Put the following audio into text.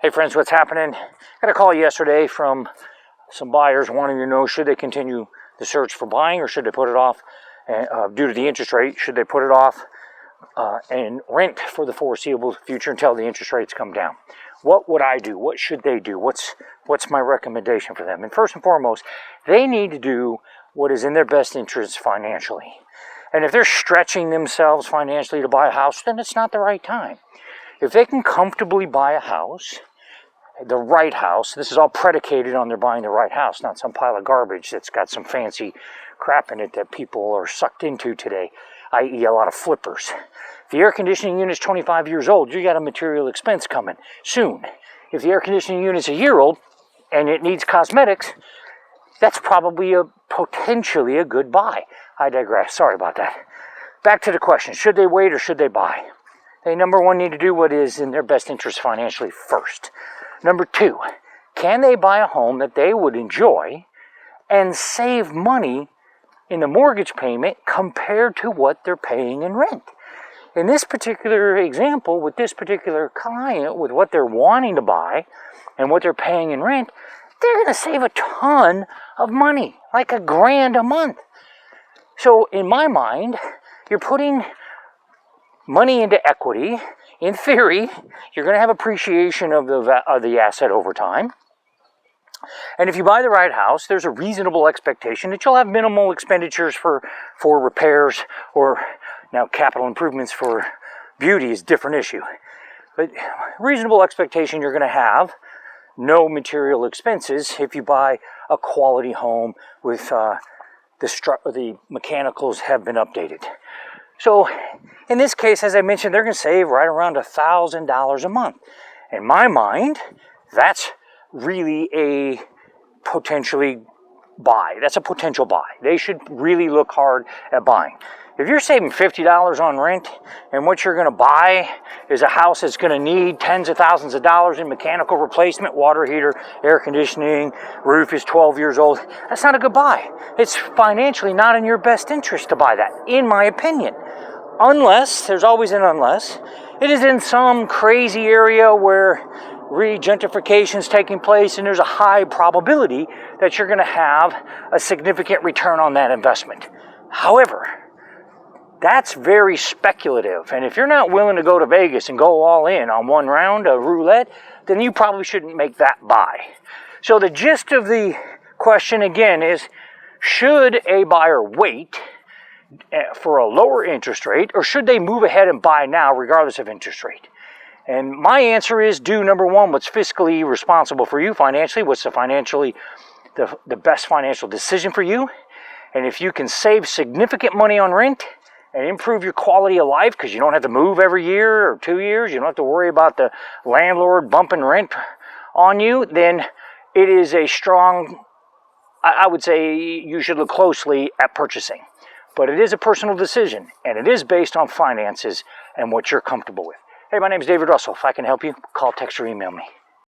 Hey friends, what's happening? Got a call yesterday from some buyers wanting to know, should they continue the search for buying or should they put it off due to the interest rate? Should they put it off and rent for the foreseeable future until the interest rates come down? What would I do? What should they do? What's my recommendation for them? And first and foremost, they need to do what is in their best interest financially. And if they're stretching themselves financially to buy a house, then it's not the right time. If they can comfortably buy a house, the right house, this is all predicated on their buying the right house, not some pile of garbage that's got some fancy crap in it that people are sucked into today, i.e. a lot of flippers. If the air conditioning unit's 25 years old, you got a material expense coming soon. If the air conditioning unit's a year old and it needs cosmetics, that's probably potentially a good buy. I digress. Sorry about that. Back to the question, should they wait or should they buy? They, number one, need to do what is in their best interest financially first. Number two, can they buy a home that they would enjoy and save money in the mortgage payment compared to what they're paying in rent? In this particular example, with this particular client, with what they're wanting to buy and what they're paying in rent, they're going to save a ton of money, like $1,000 a month. So in my mind, you're putting money into equity. In theory, you're going to have appreciation of the asset over time. And if you buy the right house, there's a reasonable expectation that you'll have minimal expenditures for repairs, or now capital improvements for beauty is a different issue. But reasonable expectation you're going to have no material expenses if you buy a quality home with the mechanicals have been updated. So in this case, as I mentioned, they're going to save right around $1,000 a month. In my mind, that's really a potentially buy. That's a potential buy. They should really look hard at buying. If you're saving $50 on rent and what you're going to buy is a house that's going to need tens of thousands of dollars in mechanical replacement, water heater, air conditioning, roof is 12 years old, that's not a good buy. It's financially not in your best interest to buy that, in my opinion. Unless, there's always an unless, it is in some crazy area where gentrification is taking place and there's a high probability that you're going to have a significant return on that investment. However, that's very speculative, and if you're not willing to go to Vegas and go all in on one round of roulette, then you probably shouldn't make that buy. So the gist of the question again is, should a buyer wait for a lower interest rate, or should they move ahead and buy now regardless of interest rate? And my answer is, do number one, what's fiscally responsible for you financially, what's the best financial decision for you. And if you can save significant money on rent and improve your quality of life because you don't have to move every year or 2 years, you don't have to worry about the landlord bumping rent on you, then it is a strong, I would say you should look closely at purchasing. But it is a personal decision, and it is based on finances and what you're comfortable with. Hey, my name is David Russell. If I can help you, call, text, or email me.